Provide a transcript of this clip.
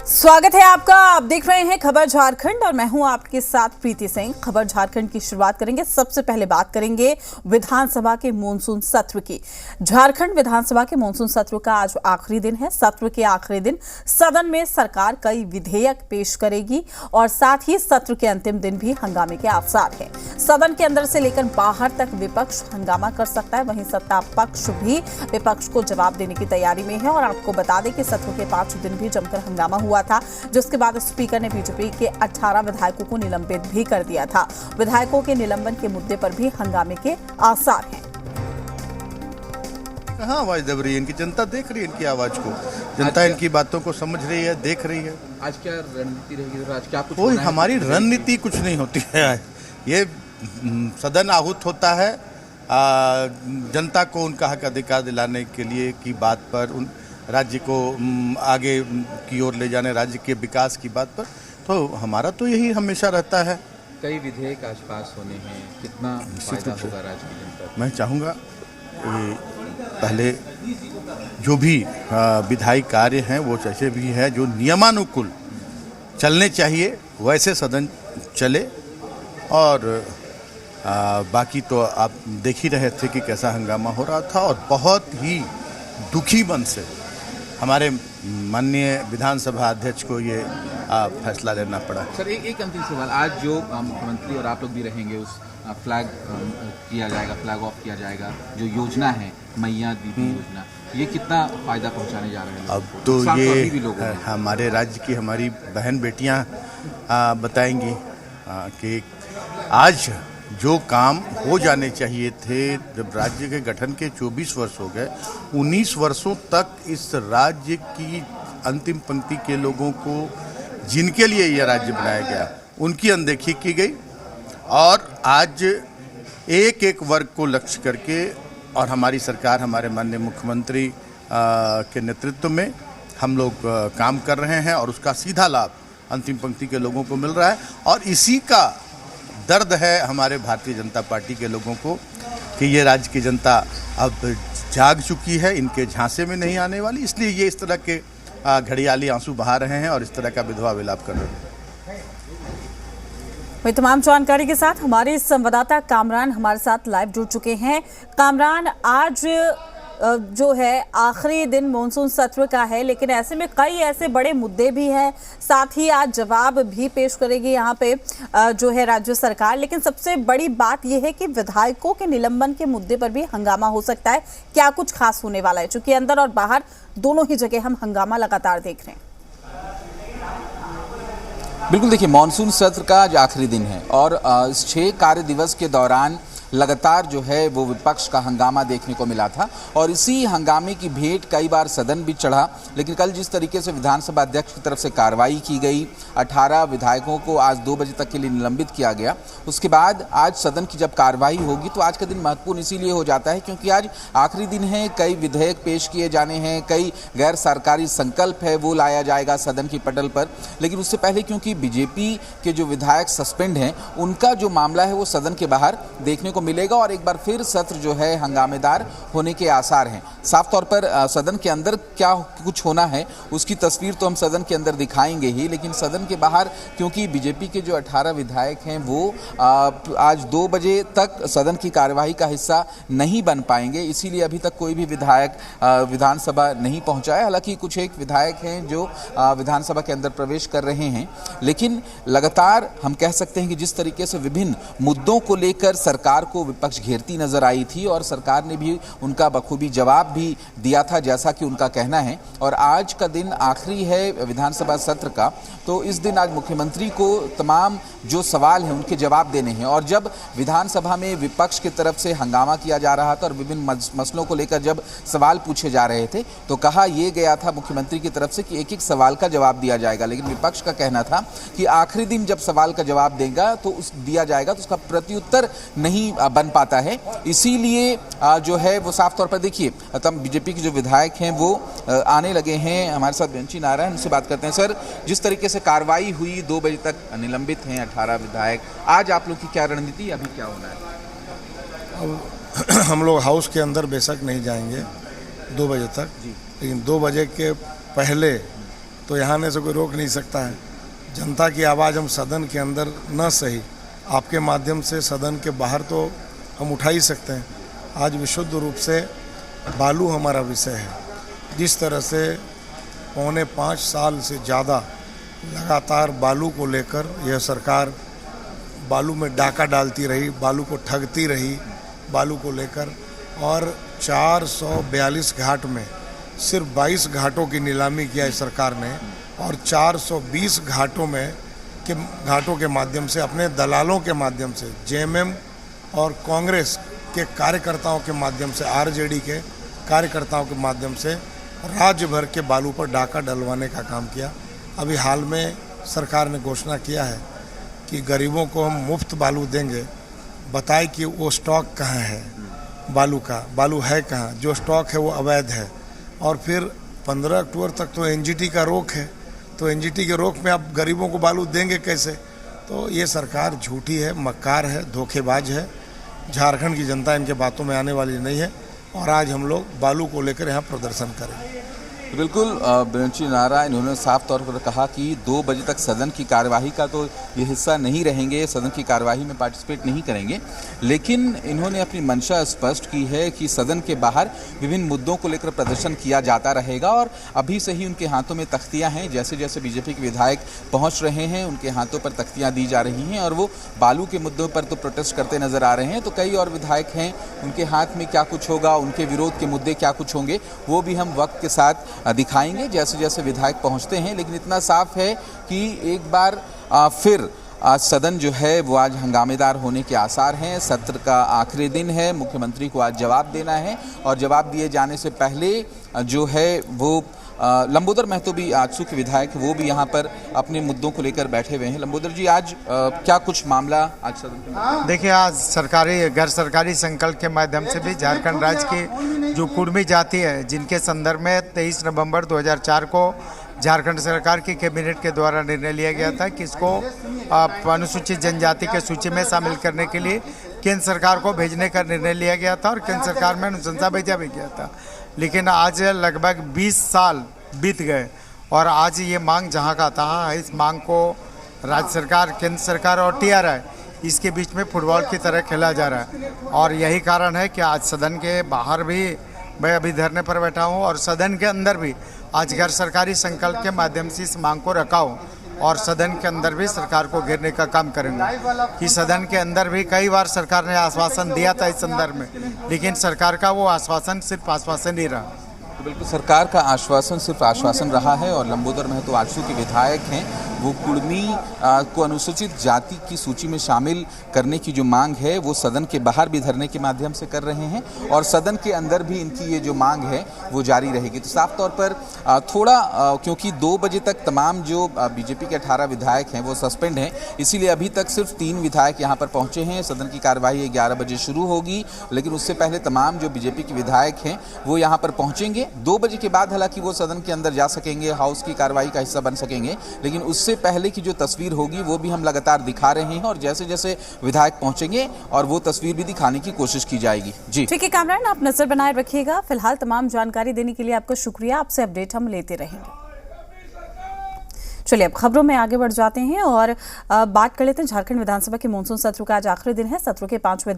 स्वागत है आपका। आप देख रहे हैं खबर झारखंड और मैं हूं आपके साथ प्रीति सिंह। खबर झारखंड की शुरुआत करेंगे। सबसे पहले बात करेंगे विधानसभा के मॉनसून सत्र की। झारखंड विधानसभा के मॉनसून सत्र का आज आखिरी दिन है। सत्र के आखिरी दिन सदन में सरकार कई विधेयक पेश करेगी और साथ ही सत्र के अंतिम दिन भी हंगामे के आसार हैं। सदन के अंदर से लेकर बाहर तक विपक्ष हंगामा कर सकता है, वहीं सत्ता पक्ष भी विपक्ष को जवाब देने की तैयारी में है। और आपको बता दें कि सत्र के 5 दिन भी जमकर हंगामा हुआ था, जिसके बाद स्पीकर ने बीजेपी के 18 विधायकों को निलंबित भी कर दिया था। विधायकों के निलंबन के मुद्दे पर भी हंगामे के आसार हैं। कहाँ आवाज दब रही है इनकी? जनता देख रही है इनकी आवाज को, जनता इनकी बातों को समझ रही है, देख रही है। आज क्या रणनीति रहेगी? आज क्या कुछ कोई हमारी रणनीति कुछ नहीं होती है। ये सदन आहूत होता है जनता को उनका हक अधिकार दिलाने के लिए की बात पर, उन राज्य को आगे की ओर ले जाने, राज्य के विकास की बात पर। तो हमारा तो यही हमेशा रहता है। कई विधेयक आज पास होने हैं, कितना फायदा होगा राज्य की जनता को? मैं चाहूँगा पहले जो भी विधायी कार्य हैं वो जैसे भी है, जो नियमानुकूल चलने चाहिए वैसे सदन चले। और बाकी तो आप देख ही रहे थे कि कैसा हंगामा हो रहा था और बहुत ही दुखी मन से हमारे माननीय विधानसभा अध्यक्ष को ये फैसला लेना पड़ा। सर एक अंतिम सवाल, आज जो मुख्यमंत्री और आप लोग भी रहेंगे, उस फ्लैग किया जाएगा, फ्लैग ऑफ किया जाएगा, जो योजना है मैया दीदी योजना, ये कितना फायदा पहुंचाने जा रहे हैं? अब तो ये हमारे राज्य की हमारी बहन बेटियां बताएंगी कि आज जो काम हो जाने चाहिए थे, जब राज्य के गठन के 24 वर्ष हो गए, 19 वर्षों तक इस राज्य की अंतिम पंक्ति के लोगों को, जिनके लिए यह राज्य बनाया गया, उनकी अनदेखी की गई। और आज एक एक वर्ग को लक्ष्य करके और हमारी सरकार, हमारे माननीय मुख्यमंत्री के नेतृत्व में हम लोग काम कर रहे हैं और उसका सीधा लाभ अंतिम पंक्ति के लोगों को मिल रहा है। और इसी का दर्द है हमारे भारतीय जनता पार्टी के लोगों को कि ये राज्य की जनता अब जाग चुकी है, इनके झांसे में नहीं आने वाली, इसलिए ये इस तरह के घड़ियाली आंसू बहा रहे हैं और इस तरह का विधवा विलाप कर रहे हैं। वही तमाम जानकारी के साथ हमारे संवाददाता कामरान हमारे साथ लाइव जुड़ चुके हैं। कामरान, आज जो है आखिरी दिन मॉनसून सत्र का है, लेकिन ऐसे में कई ऐसे बड़े मुद्दे भी हैं, साथ ही आज जवाब भी पेश करेगी यहाँ पे जो है राज्य सरकार। लेकिन सबसे बड़ी बात यह है कि विधायकों के निलंबन के मुद्दे पर भी हंगामा हो सकता है। क्या कुछ खास होने वाला है, चूंकि अंदर और बाहर दोनों ही जगह हम हंगामा लगातार देख रहे हैं? बिल्कुल, देखिए मॉनसून सत्र का आज आखिरी दिन है और इस 6 कार्य दिवस के दौरान लगातार जो है वो विपक्ष का हंगामा देखने को मिला था और इसी हंगामे की भेंट कई बार सदन भी चढ़ा। लेकिन कल जिस तरीके से विधानसभा अध्यक्ष की तरफ से कार्रवाई की गई, 18 विधायकों को आज 2 बजे तक के लिए निलंबित किया गया, उसके बाद आज सदन की जब कार्रवाई होगी तो आज का दिन महत्वपूर्ण इसीलिए हो जाता है क्योंकि आज आखिरी दिन है। कई विधेयक पेश किए जाने हैं, कई गैर सरकारी संकल्प है वो लाया जाएगा सदन की पटल पर। लेकिन उससे पहले क्योंकि बीजेपी के जो विधायक सस्पेंड हैं, उनका जो मामला है वो सदन के बाहर देखने को मिलेगा और एक बार फिर सत्र जो है हंगामेदार होने के आसार हैं। साफ तौर पर सदन के अंदर क्या कुछ होना है उसकी तस्वीर तो हम सदन के अंदर दिखाएंगे ही, लेकिन सदन के बाहर क्योंकि बीजेपी के जो 18 विधायक हैं वो आज 2 बजे तक सदन की कार्यवाही का हिस्सा नहीं बन पाएंगे, इसीलिए अभी तक कोई भी विधायक विधानसभा नहीं पहुंचा है। हालांकि कुछ एक विधायक हैं जो विधानसभा के अंदर प्रवेश कर रहे हैं, लेकिन लगातार हम कह सकते हैं कि जिस तरीके से विभिन्न मुद्दों को लेकर सरकार को विपक्ष घेरती नजर आई थी और सरकार ने भी उनका बखूबी जवाब भी दिया था जैसा कि उनका कहना है। और आज का दिन आखिरी है विधानसभा सत्र का, तो इस दिन आज मुख्यमंत्री को तमाम जो सवाल हैं उनके जवाब देने हैं। और जब विधानसभा में विपक्ष की तरफ से हंगामा किया जा रहा था और विभिन्न मसलों को लेकर जब सवाल पूछे जा रहे थे तो कहा यह गया था मुख्यमंत्री की तरफ से कि एक एक सवाल का जवाब दिया जाएगा, लेकिन विपक्ष का कहना था कि आखिरी दिन जब सवाल का जवाब देगा तो दिया जाएगा तो उसका प्रत्युत्तर नहीं बन पाता है। इसीलिए जो है वो साफ तौर पर देखिए तब बीजेपी के जो विधायक हैं वो आने लगे हैं। हमारे साथ बेंची नारायण, उनसे बात करते हैं। सर, जिस तरीके से कार्रवाई हुई, 2 बजे तक निलंबित हैं 18 विधायक, आज आप लोग की क्या रणनीति, अभी क्या होना है? अब हम लोग हाउस के अंदर बेशक नहीं जाएंगे 2 बजे तक, लेकिन 2 बजे के पहले तो यहाँ आने से कोई रोक नहीं सकता है। जनता की आवाज़ हम सदन के अंदर न सही, आपके माध्यम से सदन के बाहर तो हम उठा ही सकते हैं। आज विशुद्ध रूप से बालू हमारा विषय है। जिस तरह से 4.25 साल से ज़्यादा लगातार बालू को लेकर यह सरकार बालू में डाका डालती रही, बालू को ठगती रही, बालू को लेकर, और 442 घाट में सिर्फ 22 घाटों की नीलामी किया इस सरकार ने, और 420 घाटों के माध्यम से, अपने दलालों के माध्यम से, जेएमएम और कांग्रेस के कार्यकर्ताओं के माध्यम से, आरजेडी के कार्यकर्ताओं के माध्यम से राज्य भर के बालू पर डाका डलवाने का काम किया। अभी हाल में सरकार ने घोषणा किया है कि गरीबों को हम मुफ्त बालू देंगे। बताए कि वो स्टॉक कहाँ है बालू का, बालू है कहाँ, जो स्टॉक है वो अवैध है। और फिर 15 अक्टूबर तक तो एनजीटी का रोक है, तो एनजीटी के रोक में आप गरीबों को बालू देंगे कैसे? तो ये सरकार झूठी है, मक्कार है, धोखेबाज है। झारखंड की जनता इनके बातों में आने वाली नहीं है, और आज हम लोग बालू को लेकर यहाँ प्रदर्शन करेंगे। बिल्कुल बेंची नारा, इन्होंने साफ तौर पर कहा कि 2 बजे तक सदन की कार्यवाही का तो ये हिस्सा नहीं रहेंगे, सदन की कार्यवाही में पार्टिसिपेट नहीं करेंगे, लेकिन इन्होंने अपनी मंशा स्पष्ट की है कि सदन के बाहर विभिन्न मुद्दों को लेकर प्रदर्शन किया जाता रहेगा। और अभी से ही उनके हाथों में तख्तियां हैं, जैसे जैसे बीजेपी के विधायक पहुंच रहे हैं उनके हाथों पर तख्तियां दी जा रही हैं, और वो बालू के मुद्दों पर तो प्रोटेस्ट करते नजर आ रहे हैं। तो कई और विधायक हैं, उनके हाथ में क्या कुछ होगा, उनके विरोध के मुद्दे क्या कुछ होंगे, वो भी हम वक्त के साथ दिखाएंगे जैसे जैसे विधायक पहुंचते हैं। लेकिन इतना साफ है कि एक बार फिर आज सदन जो है वो आज हंगामेदार होने के आसार हैं। सत्र का आखिरी दिन है, मुख्यमंत्री को आज जवाब देना है, और जवाब दिए जाने से पहले जो है वो लंबोदर महतो भी आजसू के विधायक, वो भी यहाँ पर अपने मुद्दों को लेकर बैठे हुए हैं। लंबोदर जी, आज क्या कुछ मामला आज सदन में? देखिए, आज सरकारी गैर सरकारी संकल्प के माध्यम से भी झारखंड राज्य की जो कुर्मी जाति है, जिनके संदर्भ में 23 नवंबर 2004 को झारखंड सरकार की कैबिनेट के द्वारा निर्णय लिया गया था कि इसको अनुसूचित जनजाति के सूची में शामिल करने के लिए केंद्र सरकार को भेजने का निर्णय लिया गया था, और केंद्र सरकार में अनुशंसा भेजा भी गया था। लेकिन आज लगभग 20 साल बीत गए, और आज ये मांग जहाँ का तहाँ है। इस मांग को राज्य सरकार, केंद्र सरकार और टीआरआई, इसके बीच में फुटबॉल की तरह खेला जा रहा है। और यही कारण है कि आज सदन के बाहर भी मैं अभी धरने पर बैठा हूँ, और सदन के अंदर भी आज गैर सरकारी संकल्प के माध्यम से इस मांग को रखा हूँ, और सदन के अंदर भी सरकार को घेरने का काम करेंगे। कि सदन के अंदर भी कई बार सरकार ने आश्वासन दिया था इस संदर्भ में, लेकिन सरकार का वो आश्वासन सिर्फ आश्वासन ही रहा। तो बिल्कुल सरकार का आश्वासन सिर्फ आश्वासन रहा है। और लंबोदर महतो आजसू के विधायक हैं, वो कुर्मी को अनुसूचित जाति की सूची में शामिल करने की जो मांग है वो सदन के बाहर भी धरने के माध्यम से कर रहे हैं, और सदन के अंदर भी इनकी ये जो मांग है वो जारी रहेगी। तो साफ तौर पर थोड़ा क्योंकि 2 बजे तक तमाम जो बीजेपी के 18 विधायक हैं वो सस्पेंड हैं, इसीलिए अभी तक सिर्फ 3 विधायक यहाँ पर पहुँचे हैं। सदन की कार्यवाही 11 बजे शुरू होगी, लेकिन उससे पहले तमाम जो बीजेपी के विधायक हैं वो यहाँ पर पहुँचेंगे। 2 बजे के बाद हालांकि वो सदन के अंदर जा सकेंगे, हाउस की कार्रवाई का हिस्सा बन सकेंगे, लेकिन उससे पहले की जो तस्वीर होगी वो भी हम लगातार दिखा रहे हैं, और जैसे जैसे विधायक पहुंचेंगे और वो तस्वीर भी दिखाने की कोशिश की जाएगी। जी ठीक है कामरान, आप नजर बनाए रखिएगा। फिलहाल तमाम जानकारी देने के लिए आपका शुक्रिया, आपसे अपडेट हम लेते रहेंगे। चलिए अब खबरों में आगे बढ़ जाते हैं और बात कर लेते हैं झारखंड विधानसभा के मानसून सत्र का आज आखिरी दिन है। सत्र के 5वें दिन